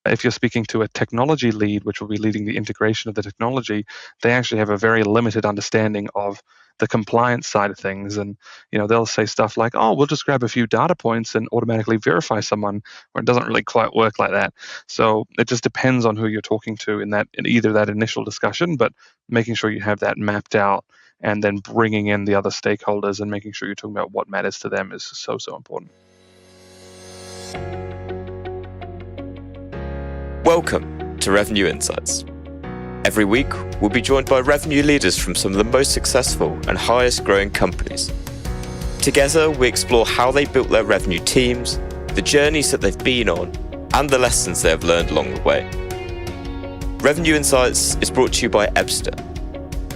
If you're speaking to a technology lead, which will be leading the integration of the technology, they actually have a very limited understanding of the compliance side of things. And they'll say stuff like, oh, we'll just grab a few data points and automatically verify someone, where it doesn't really quite work like that. So it just depends on who you're talking to in either that initial discussion, but making sure you have that mapped out and then bringing in the other stakeholders and making sure you're talking about what matters to them is so important. Welcome to Revenue Insights. Every week, we'll be joined by revenue leaders from some of the most successful and highest growing companies. Together, we explore how they built their revenue teams, the journeys that they've been on, and the lessons they have learned along the way. Revenue Insights is brought to you by Ebster.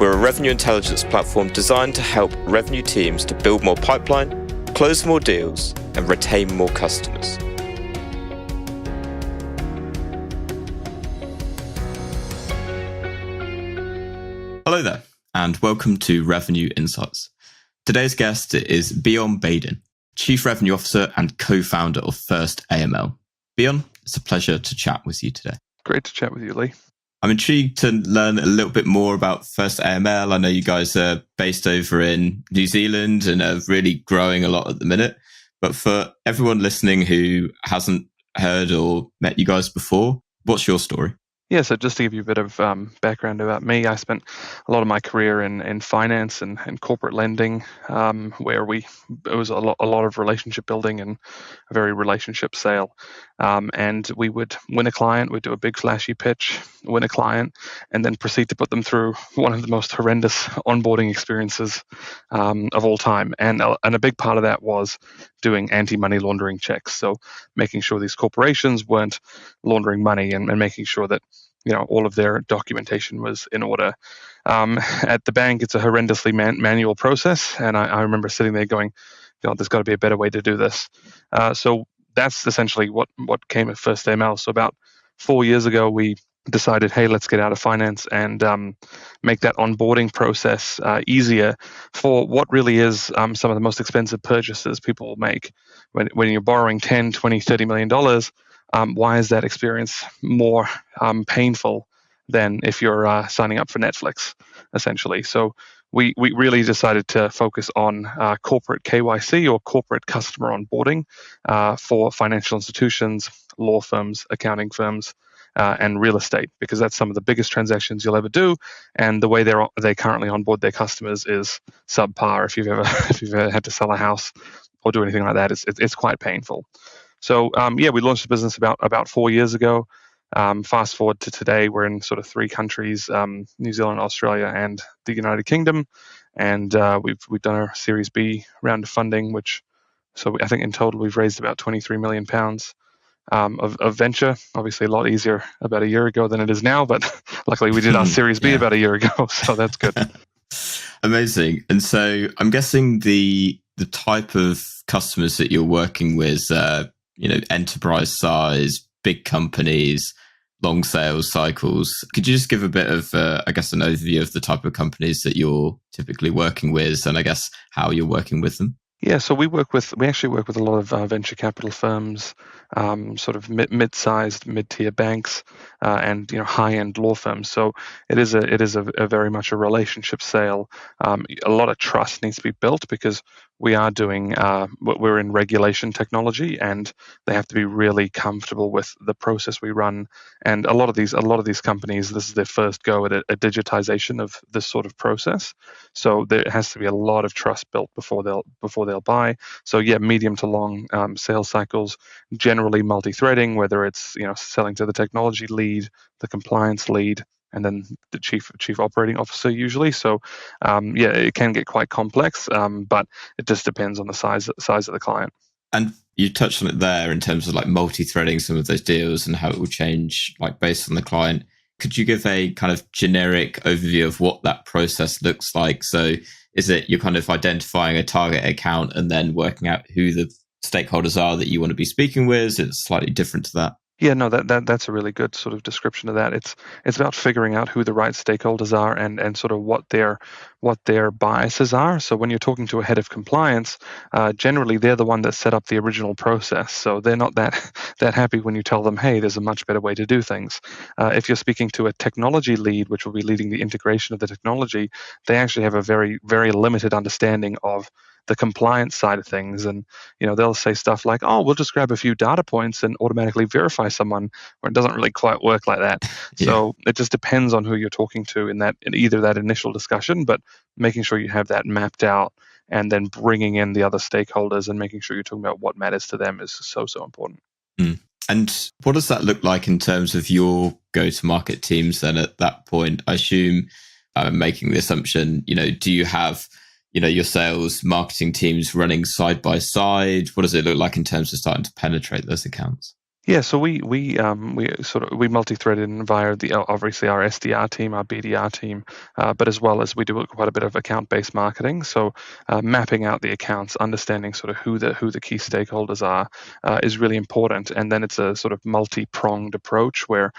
We're a revenue intelligence platform designed to help revenue teams to build more pipeline, close more deals, and retain more customers. Hello there, and welcome to Revenue Insights. Today's guest is Bion Behdin, Chief Revenue Officer and co-founder of First AML. Bion, it's a pleasure to chat with you today. Great to chat with you, Lee. I'm intrigued to learn a little bit more about First AML. I know you guys are based over in New Zealand and are really growing a lot at the minute. But for everyone listening who hasn't heard or met you guys before, what's your story? Yeah, so just to give you a bit of background about me, I spent a lot of my career in finance and corporate lending, where it was a lot of relationship building and a very relationship sale. And we would win a client, we'd do a big flashy pitch, win a client, and then proceed to put them through one of the most horrendous onboarding experiences of all time. And a big part of that was doing anti-money laundering checks. So making sure these corporations weren't laundering money and making sure that all of their documentation was in order. At the bank, it's a horrendously manual process, and I remember sitting there going, there's got to be a better way to do this. So that's essentially what came at First AML. So about 4 years ago, we decided, hey, let's get out of finance and make that onboarding process easier for what really is some of the most expensive purchases people will make. When you're borrowing $10, $20, $30 million, why is that experience more painful than if you're signing up for Netflix, essentially? So we really decided to focus on corporate KYC, or corporate customer onboarding, for financial institutions, law firms, accounting firms, and real estate, because that's some of the biggest transactions you'll ever do, and the way they currently onboard their customers is subpar. If you've ever had to sell a house or do anything like that, it's quite painful. So we launched the business about 4 years ago. Fast forward to today, we're in sort of 3 countries: New Zealand, Australia, and the United Kingdom. And we've done our Series B round of funding, I think in total we've raised about £23 million of venture. Obviously a lot easier about a year ago than it is now, but luckily we did our Series B about a year ago, so that's good. Amazing. And so I'm guessing the type of customers that you're working with, enterprise size, big companies, long sales cycles. Could you just give a bit of, an overview of the type of companies that you're typically working with, and I guess how you're working with them? Yeah, so we actually work with a lot of venture capital firms, sort of mid-sized, mid-tier banks, and high-end law firms. So it is a very much a relationship sale. A lot of trust needs to be built, because we are doing we're in regulation technology, and they have to be really comfortable with the process we run. And a lot of these companies, this is their first go at a digitization of this sort of process. So there has to be a lot of trust built before they'll buy. So yeah, medium to long sales cycles, generally multi-threading, whether it's selling to the technology lead, the compliance lead, and then the chief operating officer usually. So it can get quite complex, but it just depends on the size of the client. And you touched on it there in terms of like multi-threading some of those deals and how it will change like based on the client. Could you give a kind of generic overview of what that process looks like? So is it you're kind of identifying a target account and then working out who the stakeholders are that you want to be speaking with? It's slightly different to that. Yeah, no, that's a really good sort of description of that. It's about figuring out who the right stakeholders are and sort of what their biases are. So when you're talking to a head of compliance, generally they're the one that set up the original process. So they're not that happy when you tell them, hey, there's a much better way to do things. If you're speaking to a technology lead, which will be leading the integration of the technology, they actually have a very, very limited understanding of the compliance side of things, and they'll say stuff like, oh, we'll just grab a few data points and automatically verify someone, where it doesn't really quite work like that. Yeah. So it just depends on who you're talking to in either that initial discussion, but making sure you have that mapped out and then bringing in the other stakeholders and making sure you're talking about what matters to them is so important. Mm. And what does that look like in terms of your go-to-market teams then at that point? I assume, making the assumption, do you have your sales marketing teams running side by side? What does it look like in terms of starting to penetrate those accounts? Yeah, so we multi-threaded via obviously our SDR team, our BDR team, but as well as we do quite a bit of account-based marketing. So mapping out the accounts, understanding sort of who the key stakeholders are is really important. And then it's a sort of multi-pronged approach where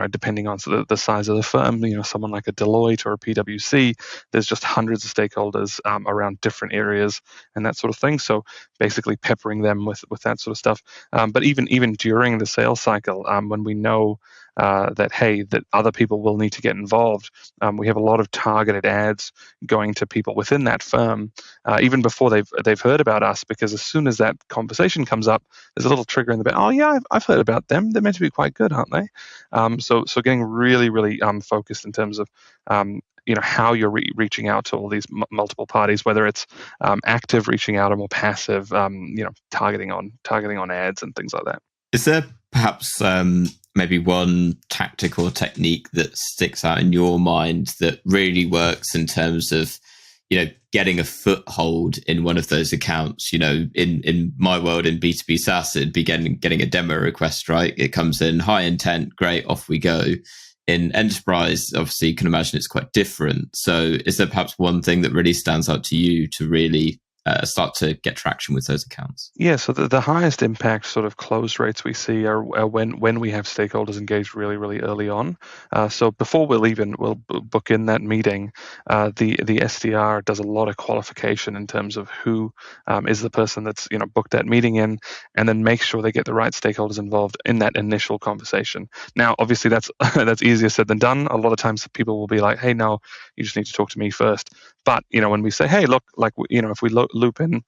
depending on sort of the size of the firm, someone like a Deloitte or a PwC, there's just hundreds of stakeholders around different areas and that sort of thing. So basically peppering them with that sort of stuff. But even during the sales cycle, when we know that other people will need to get involved, we have a lot of targeted ads going to people within that firm, even before they've heard about us, because as soon as that conversation comes up, there's a little trigger in the back. Oh yeah, I've heard about them. They're meant to be quite good, aren't they? So getting really, really focused in terms of how you're reaching out to all these multiple parties, whether it's active reaching out or more passive, targeting on ads and things like that. Is there perhaps maybe one tactic or technique that sticks out in your mind that really works in terms of getting a foothold in one of those accounts? In my world, in B2B SaaS, it'd be getting a demo request, right? It comes in high intent, great, off we go. In enterprise, obviously, you can imagine it's quite different. So is there perhaps one thing that really stands out to you to really start to get traction with those accounts? Yeah, so the highest impact sort of close rates we see are when we have stakeholders engaged really, really early on. So before we'll book in that meeting, the SDR does a lot of qualification in terms of who is the person that's booked that meeting in, and then make sure they get the right stakeholders involved in that initial conversation. Now, obviously, that's easier said than done. A lot of times people will be like, hey, no, you just need to talk to me first. But when we say, hey, look, like if we loop in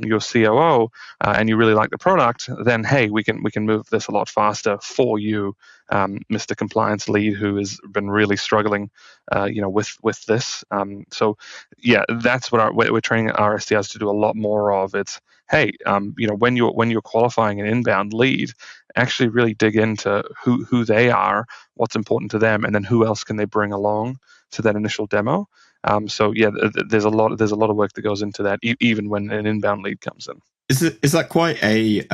your COO and you really like the product, then hey, we can move this a lot faster for you, Mr. Compliance Lead, who has been really struggling, with this. So yeah, that's what we're training our SDRs to do a lot more of. It's hey, when you're qualifying an inbound lead, actually really dig into who they are, what's important to them, and then who else can they bring along to that initial demo. So yeah, there's a lot of work that goes into that, even when an inbound lead comes in. Is that quite a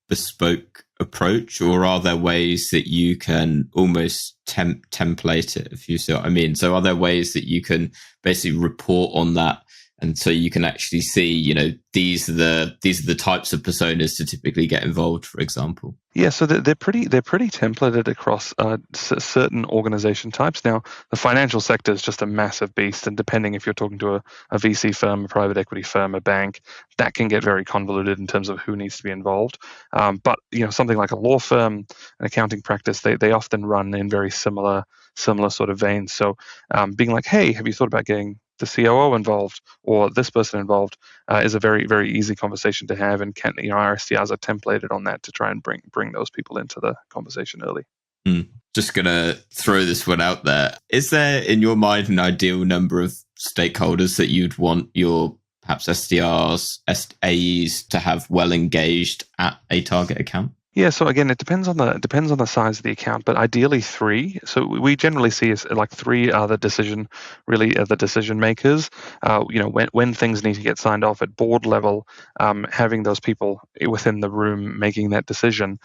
bespoke approach, or are there ways that you can almost template it, if you see what I mean? So are there ways that you can basically report on that, and so you can actually see, these are the types of personas to typically get involved, for example? Yeah, so they're pretty templated across certain organization types. Now, the financial sector is just a massive beast, and depending if you're talking to a VC firm, a private equity firm, a bank, that can get very convoluted in terms of who needs to be involved. But something like a law firm, an accounting practice, they often run in very similar sort of veins. So being like, hey, have you thought about getting the COO involved or this person involved is a very, very easy conversation to have, and our SDRs are templated on that to try and bring those people into the conversation early. Just gonna throw this one out there. Is there in your mind an ideal number of stakeholders that you'd want your perhaps SDRs, AEs to have well engaged at a target account? Yeah, so again, it depends on the size of the account, but ideally 3. So we generally see as like 3 are the decision makers. When things need to get signed off at board level, having those people within the room making that decision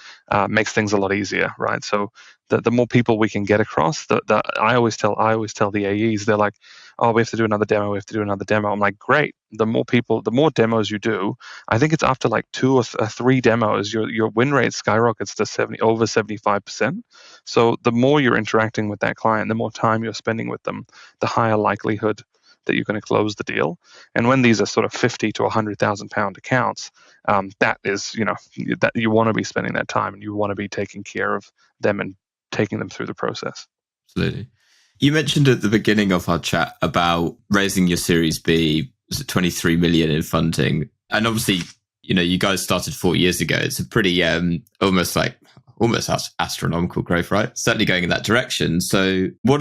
makes things a lot easier, right? So the more people we can get across, I always tell the AEs, they're like, oh, we have to do another demo. We have to do another demo. I'm like, great. The more demos you do, I think it's after like 2 or 3 demos, your win rate skyrockets to over 75%. So the more you're interacting with that client, the more time you're spending with them, the higher likelihood that you're going to close the deal. And when these are sort of 50 to 100,000 pound accounts, that is, that you want to be spending that time, and you want to be taking care of them and taking them through the process. Absolutely. You mentioned at the beginning of our chat about raising your Series B, was it 23 million in funding? And obviously, you guys started 4 years ago. It's a pretty almost astronomical growth, right? Certainly going in that direction. So how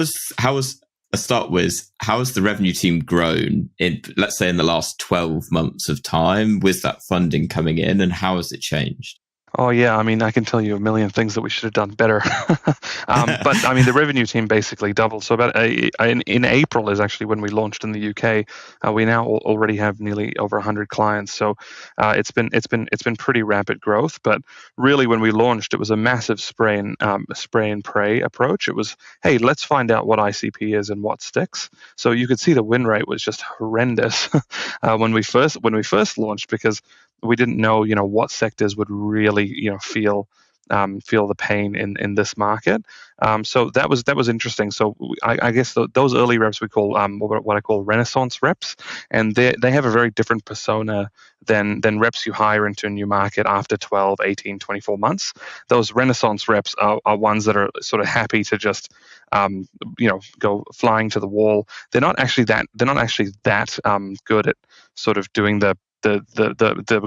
has the revenue team grown in, let's say, in the last 12 months of time with that funding coming in, and how has it changed? Oh yeah, I mean, I can tell you a million things that we should have done better. But I mean, the revenue team basically doubled. So about in April is actually when we launched in the UK. We now already have nearly over 100 clients. So it's been pretty rapid growth. But really, when we launched, it was a massive spray and pray approach. It was, hey, let's find out what ICP is and what sticks. So you could see the win rate was just horrendous when we first launched, because we didn't know, what sectors would really, feel the pain in this market. So that was interesting. So I guess those early reps we call what I call Renaissance reps, and they have a very different persona than reps you hire into a new market after 12, 18, 24 months. Those Renaissance reps are ones that are sort of happy to just go flying to the wall. They're not actually that good at sort of doing the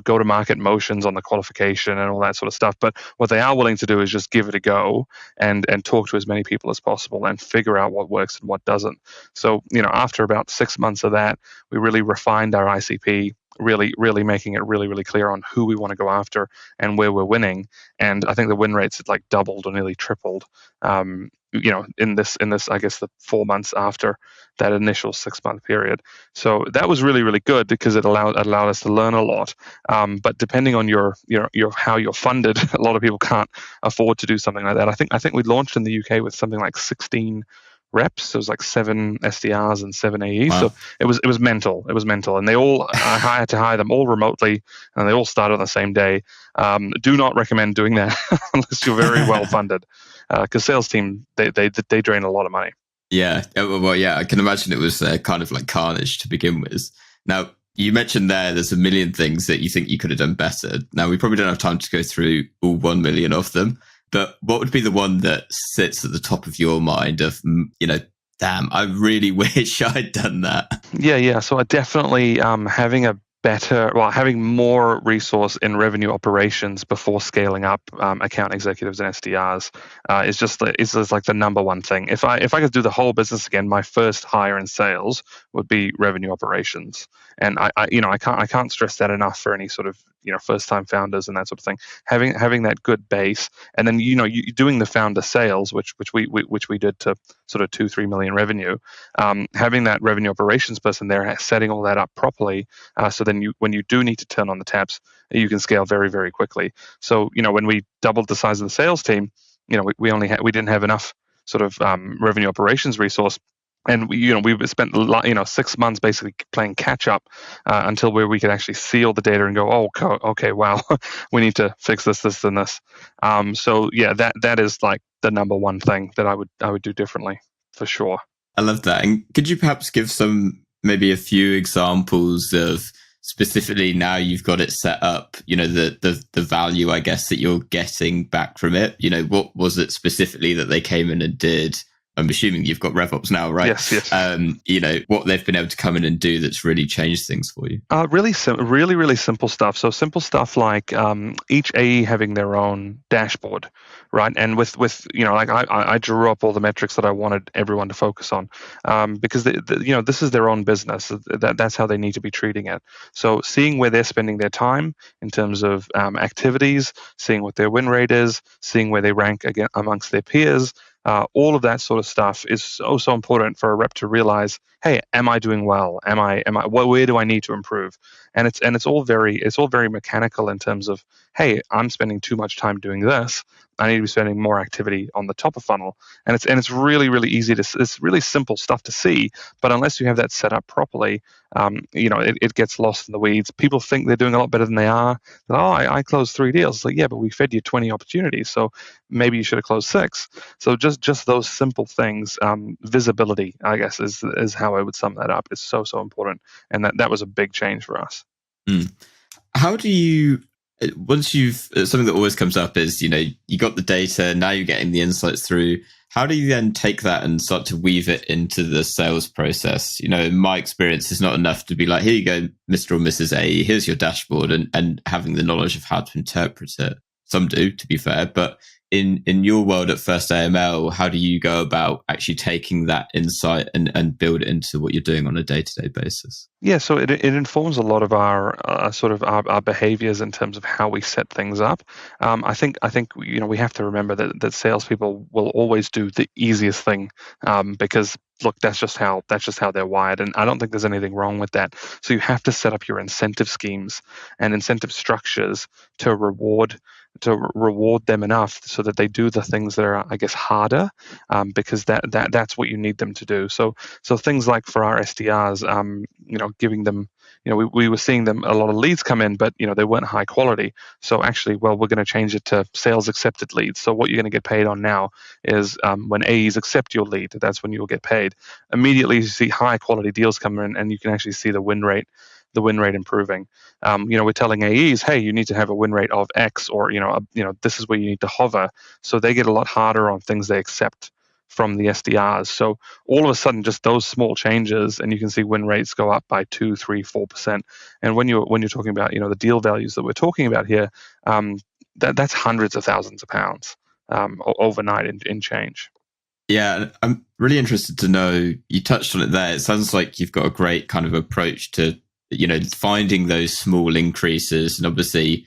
go-to-market motions on the qualification and all that sort of stuff. But what they are willing to do is just give it a go and talk to as many people as possible and figure out what works and what doesn't. So, after about 6 months of that, we really refined our ICP, really making it really clear on who we want to go after and where we're winning. And I think the win rates had like doubled or nearly tripled, in this, I guess, the 4 months after that initial 6-month period. So that was really good, because it allowed us to learn a lot. But depending on your how you're funded, a lot of people can't afford to do something like that. I think we launched in the UK with something like 16 reps. So it was like 7 SDRs and 7 AEs. Wow. So it was mental. And they all, I had to hire them all remotely, and they all started on the same day. Do not recommend doing that unless you're very well funded, because sales team, they drain a lot of money. Yeah. Well, yeah, I can imagine it was kind of like carnage to begin with. Now, you mentioned there's a million things that you think you could have done better. Now, we probably don't have time to go through all 1 million of them. But what would be the one that sits at the top of your mind of, damn, I really wish I'd done that? Yeah. So I definitely having more resource in revenue operations before scaling up account executives and SDRs is just like the number one thing. If I could do the whole business again, my first hire in sales would be revenue operations. And I can't stress that enough for any sort of first time founders and that sort of thing. Having that good base, and then you doing the founder sales, which we did to sort of 2-3 million revenue. Having that revenue operations person there, setting all that up properly, so then when you do need to turn on the taps, you can scale very very quickly. So when we doubled the size of the sales team, we didn't have enough sort of revenue operations resource. And we spent 6 months basically playing catch up until where we could actually see all the data and go, oh, okay, wow, we need to fix this, and this. So yeah, that is like the number one thing that I would do differently for sure. I love that. And could you perhaps give maybe a few examples of specifically now you've got it set up, the value, I guess, that you're getting back from it? What was it specifically that they came in and did? I'm assuming you've got RevOps now, right? Yes. What they've been able to come in and do that's really changed things for you. Really simple stuff. So simple stuff like each AE having their own dashboard, right? And with I drew up all the metrics that I wanted everyone to focus on, because this is their own business. That's how they need to be treating it. So seeing where they're spending their time in terms of activities, seeing what their win rate is, seeing where they rank amongst their peers. All of that sort of stuff is so important for a rep to realize, hey, am I doing well? Where do I need to improve? it's all very mechanical in terms of, hey, I'm spending too much time doing this. I need to be spending more activity on the top of funnel, and it's really really easy to, it's really simple stuff to see, but unless you have that set up properly, it gets lost in the weeds. People think they're doing a lot better than they are. That, oh, I closed 3 deals. It's like, yeah, but we fed you 20 opportunities, so maybe you should have closed 6. So just those simple things, visibility, I guess, is how I would sum that up. It's so important, and that was a big change for us. How do you, once you've, something that always comes up is, you got the data, now you're getting the insights through. How do you then take that and start to weave it into the sales process? In my experience, it's not enough to be like, here you go, Mr. or Mrs. A, here's your dashboard, and having the knowledge of how to interpret it. Some do, to be fair, but in your world at First AML, how do you go about actually taking that insight and build it into what you're doing on a day-to-day basis? Yeah, so it informs a lot of our sort of our behaviors in terms of how we set things up. I think we have to remember that salespeople will always do the easiest thing, because look, that's just how they're wired, and I don't think there's anything wrong with that. So you have to set up your incentive schemes and incentive structures to reward them enough so that they do the things that are, I guess, harder, because that's what you need them to do. So things like for our SDRs, giving them, we were seeing them a lot of leads come in, but they weren't high quality. So actually, well, we're going to change it to sales accepted leads. So what you're going to get paid on now is when AEs accept your lead, that's when you'll get paid. Immediately, you see high quality deals come in, and you can actually see the win rate improving. We're telling AEs, hey, you need to have a win rate of X, or this is where you need to hover. So they get a lot harder on things they accept from the SDRs. So all of a sudden, just those small changes, and you can see win rates go up by 2, 3, 4%. And when you're talking about the deal values that we're talking about here, that's hundreds of thousands of pounds overnight in change. Yeah, I'm really interested to know, you touched on it there. It sounds like you've got a great kind of approach to finding those small increases. And obviously,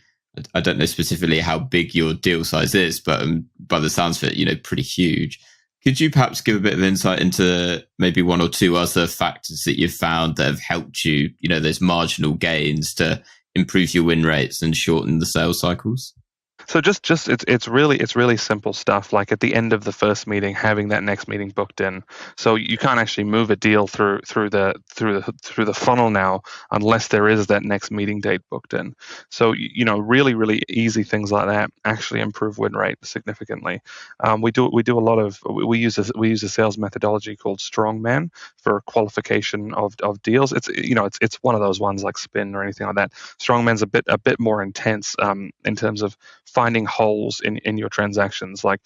I don't know specifically how big your deal size is, but by the sounds of it, pretty huge. Could you perhaps give a bit of insight into maybe one or two other factors that you've found that have helped you, those marginal gains to improve your win rates and shorten the sales cycles? So it's really simple stuff. Like at the end of the first meeting, having that next meeting booked in. So you can't actually move a deal through the funnel now unless there is that next meeting date booked in. So really easy things like that actually improve win rate significantly. We use a sales methodology called STRONGMAN for qualification of deals. It's one of those ones like Spin or anything like that. STRONGMAN's a bit more intense in terms of finding holes in your transactions. Like,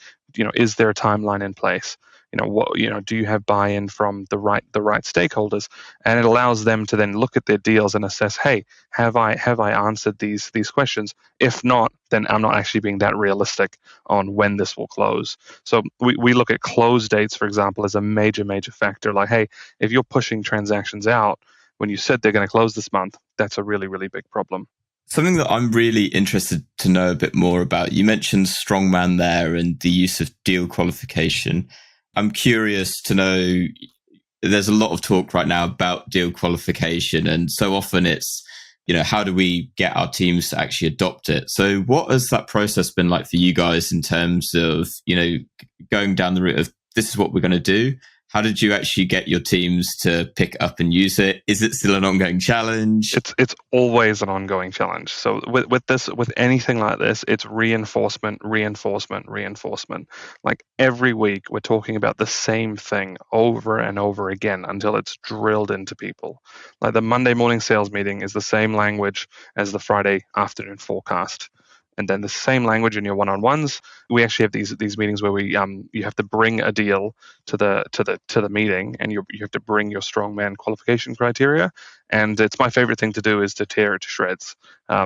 is there a timeline in place? Do you have buy-in from the right stakeholders? And it allows them to then look at their deals and assess, hey, have I answered these questions? If not, then I'm not actually being that realistic on when this will close. So we look at close dates, for example, as a major factor. Like, hey, if you're pushing transactions out when you said they're going to close this month, that's a really big problem. Something that I'm really interested to know a bit more about, you mentioned Strongman there and the use of deal qualification. I'm curious to know, there's a lot of talk right now about deal qualification, and so often it's, how do we get our teams to actually adopt it? So what has that process been like for you guys in terms of, going down the route of this is what we're going to do? How did you actually get your teams to pick up and use it? Is it still an ongoing challenge? It's always an ongoing challenge. So with anything like this, it's reinforcement. Like every week, we're talking about the same thing over and over again until it's drilled into people. Like the Monday morning sales meeting is the same language as the Friday afternoon forecast. And then the same language in your one-on-ones. We actually have these meetings where we you have to bring a deal to the meeting, and you have to bring your strongman qualification criteria. And it's my favorite thing to do is to tear it to shreds.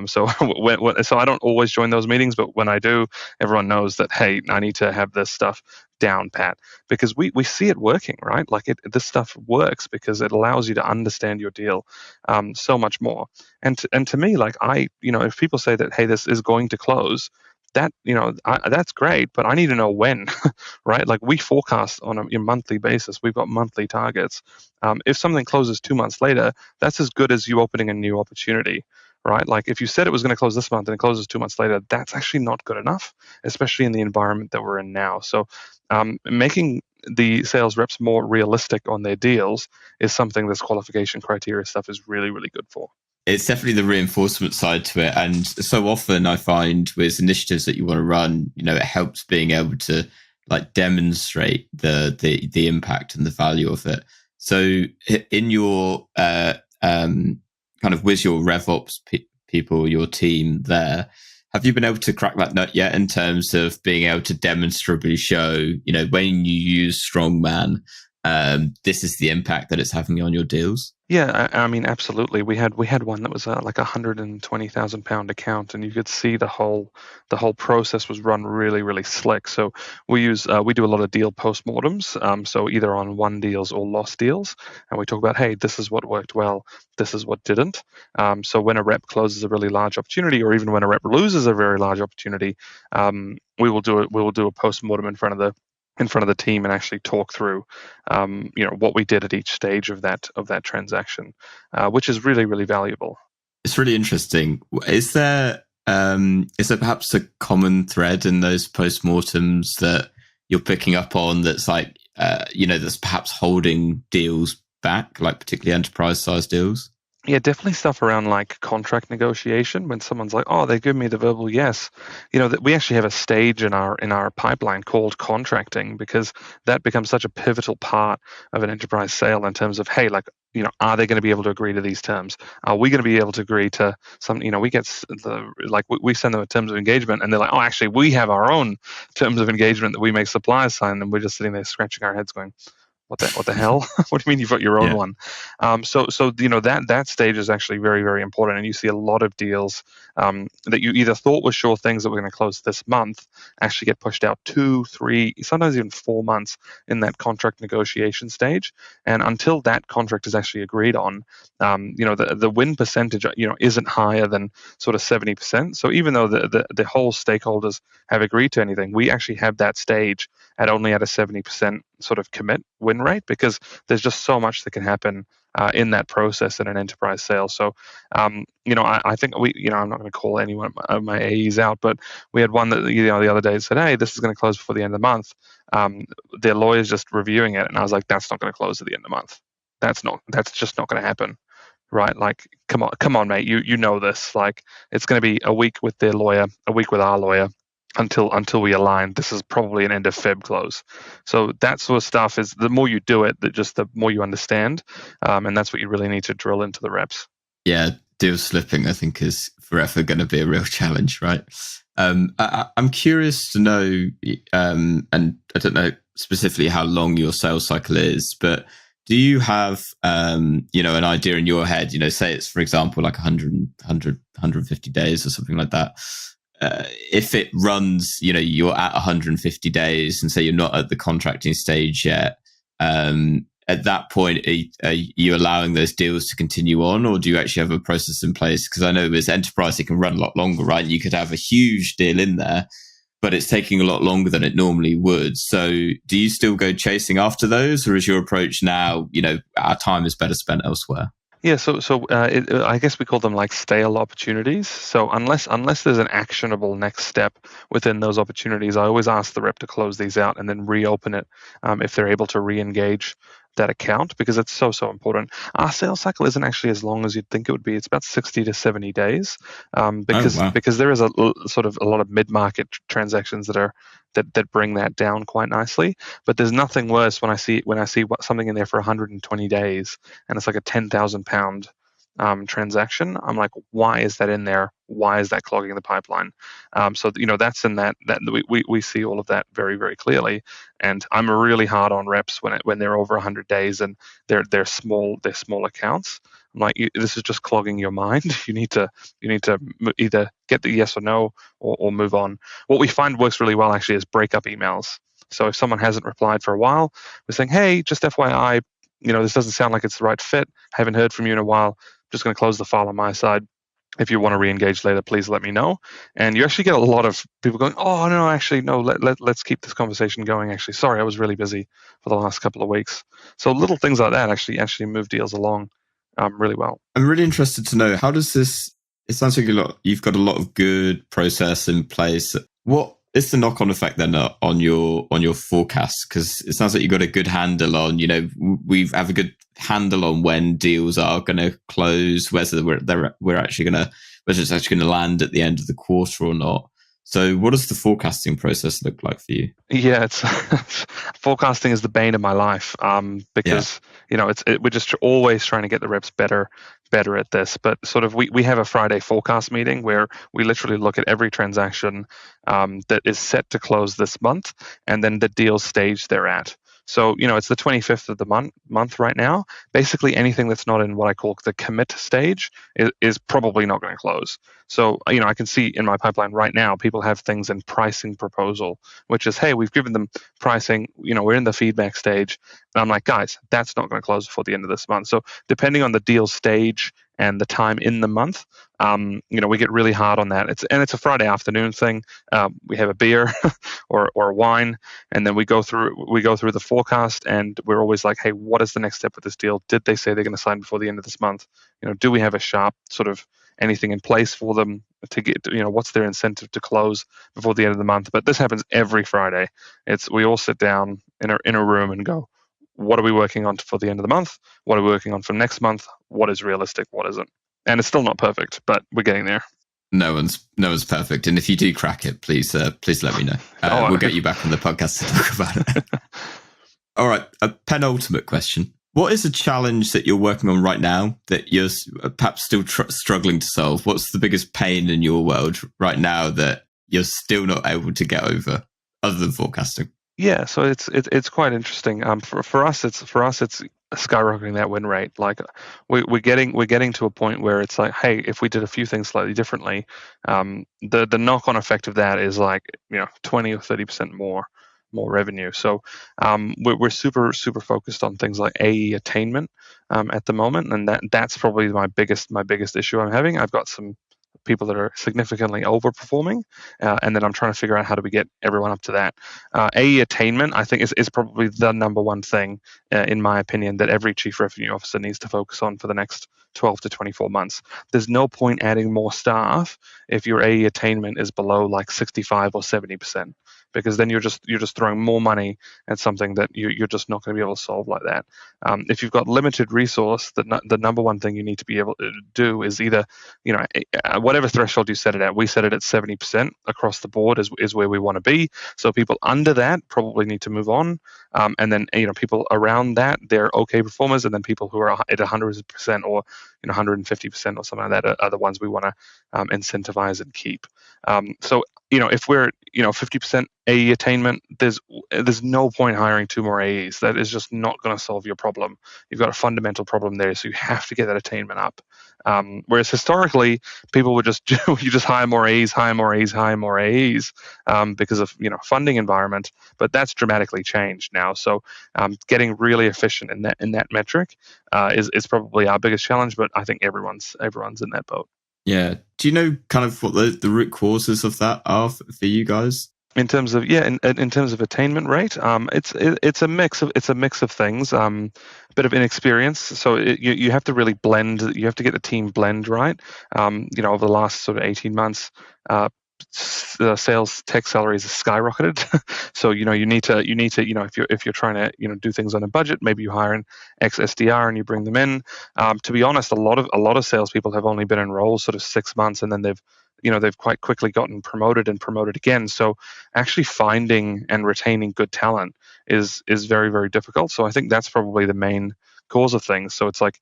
So I don't always join those meetings, but when I do, everyone knows that, hey, I need to have this stuff down pat, because we see it working, right? Like this stuff works because it allows you to understand your deal so much more. And to me, like if people say that, hey, this is going to close, that's great, but I need to know when, right? Like we forecast on a monthly basis. We've got monthly targets. If something closes 2 months later, that's as good as you opening a new opportunity, right? Like if you said it was going to close this month and it closes 2 months later, that's actually not good enough, especially in the environment that we're in now. So making the sales reps more realistic on their deals is something this qualification criteria stuff is really, really good for. It's definitely the reinforcement side to it. And so often I find with initiatives that you want to run, it helps being able to like demonstrate the impact and the value of it. So in your kind of with your RevOps people, your team there, have you been able to crack that nut yet in terms of being able to demonstrably show, when you use STRONGMAN, this is the impact that it's having on your deals? Yeah, I mean, absolutely. We had one that was like £120,000 account, and you could see the whole process was run really, really slick. So we do a lot of deal postmortems, so either on won deals or lost deals, and we talk about, hey, this is what worked well, this is what didn't. So when a rep closes a really large opportunity, or even when a rep loses a very large opportunity, we will do a postmortem in front of the team and actually talk through, what we did at each stage of that transaction, which is really, really valuable. It's really interesting. Is there perhaps a common thread in those postmortems that you're picking up on that's like, that's perhaps holding deals back, like particularly enterprise-sized deals? Yeah, definitely stuff around like contract negotiation. When someone's like, "Oh, they give me the verbal yes," that we actually have a stage in our pipeline called contracting, because that becomes such a pivotal part of an enterprise sale in terms of, hey, like, are they going to be able to agree to these terms? Are we going to be able to agree to some? We get we send them a terms of engagement, and they're like, "Oh, actually, we have our own terms of engagement that we make suppliers sign," and we're just sitting there scratching our heads, going, what the hell? What do you mean you've got your own one? So that stage is actually very, very important, and you see a lot of deals that you either thought were sure things that were going to close this month actually get pushed out 2, 3, sometimes even 4 months in that contract negotiation stage. And until that contract is actually agreed on, the win percentage isn't higher than sort of 70%. So even though the whole stakeholders have agreed to anything, we actually have that stage at only at a 70% sort of commit win rate, because there's just so much that can happen in that process in an enterprise sale. So, I think I'm not going to call anyone of my AEs out, but we had one that, the other day said, hey, this is going to close before the end of the month. Their lawyer's just reviewing it. And I was like, that's not going to close at the end of the month. That's just not going to happen. Right? Like, come on, mate. You know this. Like, it's going to be a week with their lawyer, a week with our lawyer, until we align. This is probably an end of Feb close. So that sort of stuff is, the more you do it, the more you understand, and that's what you really need to drill into the reps. Yeah, deal slipping, I think, is forever going to be a real challenge, right? I'm curious to know, and I don't know specifically how long your sales cycle is, but do you have, an idea in your head, say it's, for example, like 150 days or something like that. If it runs, you're at 150 days and say you're not at the contracting stage yet, at that point, are you allowing those deals to continue on, or do you actually have a process in place? Because I know as enterprise, it can run a lot longer, right? You could have a huge deal in there, but it's taking a lot longer than it normally would. So do you still go chasing after those, or is your approach now, our time is better spent elsewhere? Yeah, so I guess we call them like stale opportunities. So unless there's an actionable next step within those opportunities, I always ask the rep to close these out and then reopen it if they're able to re-engage that account, because it's so important. Our sales cycle isn't actually as long as you'd think it would be. It's about 60 to 70 days, because there is a sort of a lot of mid-market transactions that bring that down quite nicely. But there's nothing worse when I see something in there for 120 days and it's like a £10,000 transaction. I'm like, why is that in there? Why is that clogging the pipeline? So that's in that we see all of that very, very clearly. And I'm really hard on reps when they're over 100 days and they're small accounts. I'm like, this is just clogging your mind. You need to either get the yes or no or move on. What we find works really well actually is breakup emails. So if someone hasn't replied for a while, we're saying, hey, just FYI, this doesn't sound like it's the right fit. Haven't heard from you in a while. Just going to close the file on my side. If you want to re-engage later, please let me know. And you actually get a lot of people going, oh, no, actually, no, let's keep this conversation going. Actually, sorry, I was really busy for the last couple of weeks. So little things like that actually move deals along really well. I'm really interested to know, how does this, it sounds like you've got a lot of good process in place. What is the knock-on effect then on your forecast? Because it sounds like you've got a good handle on, we have a good handle on when deals are going to close, whether it's actually going to land at the end of the quarter or not. So what does the forecasting process look like for you? Yeah, it's forecasting is the bane of my life because we're just always trying to get the reps better at this. But sort of we have a Friday forecast meeting where we literally look at every transaction that is set to close this month and then the deal stage they're at. So, it's the 25th of the month right now. Basically, anything that's not in what I call the commit stage is probably not going to close. So, I can see in my pipeline right now, people have things in pricing proposal, which is, hey, we've given them pricing, we're in the feedback stage. And I'm like, guys, that's not going to close before the end of this month. So depending on the deal stage and the time in the month, we get really hard on that. It's a Friday afternoon thing. We have a beer or wine, and then we go through the forecast, and we're always like, hey, what is the next step with this deal? Did they say they're going to sign before the end of this month? Do we have a sharp sort of anything in place for them to get, what's their incentive to close before the end of the month? But this happens every Friday. We all sit down in a room and go, what are we working on for the end of the month? What are we working on for next month? What is realistic? What isn't? And it's still not perfect, but we're getting there. No one's perfect. And if you do crack it, please let me know. We'll get you back on the podcast to talk about it. All right. A penultimate question. What is a challenge that you're working on right now that you're perhaps still struggling to solve? What's the biggest pain in your world right now that you're still not able to get over, other than forecasting? Yeah, so it's quite interesting. For us, it's skyrocketing that win rate. Like we're getting to a point where it's like, hey, if we did a few things slightly differently, the knock-on effect of that is like 20 or 30% more revenue. So we're super focused on things like AE attainment at the moment, and that's probably my biggest issue I'm having. I've got some people that are significantly overperforming, and then I'm trying to figure out how do we get everyone up to that. AE attainment, I think, is probably the number one thing, in my opinion, that every chief revenue officer needs to focus on for the next 12 to 24 months. There's no point adding more staff if your AE attainment is below like 65 or 70%, because then you're just throwing more money at something that you're just not going to be able to solve like that. If you've got limited resource, the number one thing you need to be able to do is either, whatever threshold you set it at, we set it at 70% across the board is where we want to be. So people under that probably need to move on. And then, people around that, they're okay performers. And then people who are at 100% or 150% or something like that are the ones we want to incentivize and keep. So if we're 50% AE attainment, there's no point hiring 2 more AEs. That is just not going to solve your problem. You've got a fundamental problem there, so you have to get that attainment up. Whereas historically, people would just you just hire more AEs, because of funding environment. But that's dramatically changed now. So getting really efficient in that metric is probably our biggest challenge. But I think everyone's in that boat. Yeah. Do you know kind of what the root causes of that are for you guys? In terms of in terms of attainment rate, it's a mix of things. A bit of inexperience, so you have to really blend. You have to get the team blend right. Over the last sort of 18 months, the sales tech salaries have skyrocketed. So you need to if you're trying to do things on a budget, maybe you hire an ex SDR and you bring them in. To be honest, a lot of salespeople have only been in roles sort of 6 months, and then they've quite quickly gotten promoted and promoted again. So actually finding and retaining good talent is very, very difficult. So I think that's probably the main cause of things. So it's like,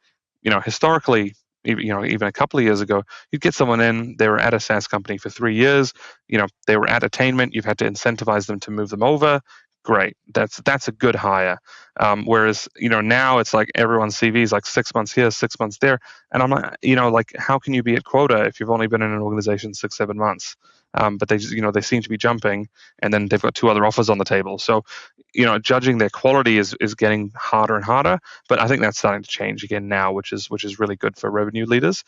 historically, even a couple of years ago, you'd get someone in, they were at a SaaS company for 3 years, they were at attainment, you've had to incentivize them to move them over. Great, that's a good hire. Whereas now it's like everyone's CV is like 6 months here, 6 months there, and I'm like, how can you be at quota if you've only been in an organization 6-7 months? But they just, they seem to be jumping, and then they've got 2 other offers on the table. So judging their quality is getting harder and harder. But I think that's starting to change again now, which is really good for revenue leaders.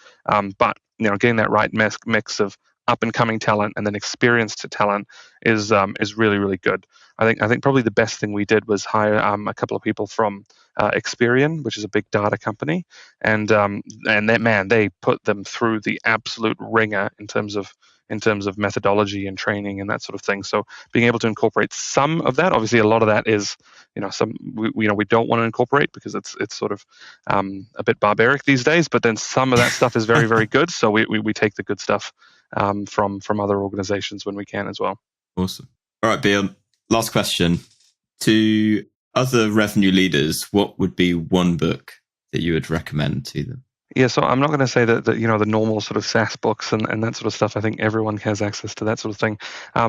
But getting that right mix of up and coming talent and then experienced talent is really, really good. I think probably the best thing we did was hire a couple of people from Experian, which is a big data company, and they put them through the absolute ringer in terms of methodology and training and that sort of thing. So being able to incorporate some of that, obviously a lot of that is we don't want to incorporate because it's sort of a bit barbaric these days. But then some of that stuff is very, very good. So we take the good stuff from other organizations when we can as well. Awesome. All right, Bion, last question. To other revenue leaders, what would be one book that you would recommend to them? Yeah, so I'm not going to say that the normal sort of SaaS books and that sort of stuff. I think everyone has access to that sort of thing.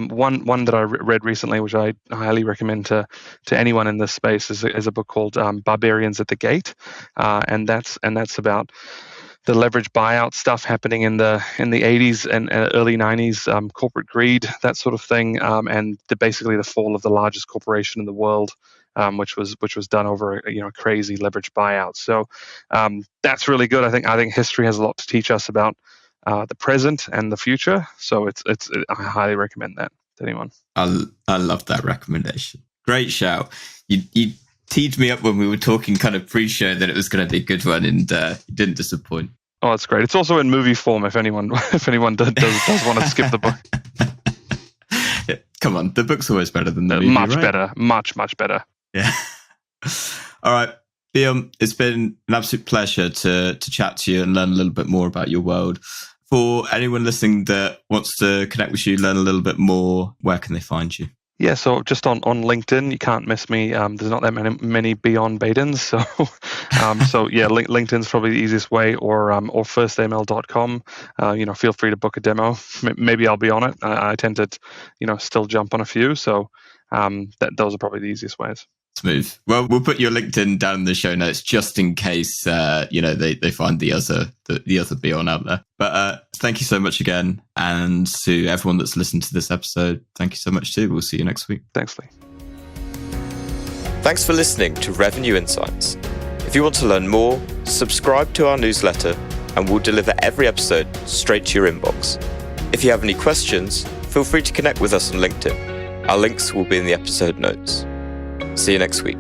One that I read recently, which I highly recommend to anyone in this space, is a book called Barbarians at the Gate, and that's about the leverage buyout stuff happening in the 80s and early 90s, corporate greed, that sort of thing, and basically the fall of the largest corporation in the world, which was done over a crazy leverage buyout. So that's really good. I think history has a lot to teach us about the present and the future. So I highly recommend that to anyone. I love that recommendation. Great shout. You teed me up when we were talking kind of pre-show that it was going to be a good one, and you didn't disappoint. Oh, that's great. It's also in movie form if anyone does want to skip the book. Yeah, come on, the book's always better than the movie, much right? better, much better. Yeah. All right, Bion, it's been an absolute pleasure to chat to you and learn a little bit more about your world. For anyone listening that wants to connect with you, learn a little bit more, where can they find you? Yeah, so just on LinkedIn, you can't miss me. There's not that many Bion Behdins, so yeah, LinkedIn's probably the easiest way, or firstml.com. Feel free to book a demo. Maybe I'll be on it. I tend to, still jump on a few, so those are probably the easiest ways. Smooth. Well, we'll put your LinkedIn down in the show notes just in case they find the other Bion out there. But thank you so much again, and to everyone that's listened to this episode, thank you so much too. We'll see you next week. Thanks, Lee. Thanks for listening to Revenue Insights. If you want to learn more, subscribe to our newsletter, and we'll deliver every episode straight to your inbox. If you have any questions, feel free to connect with us on LinkedIn. Our links will be in the episode notes. See you next week.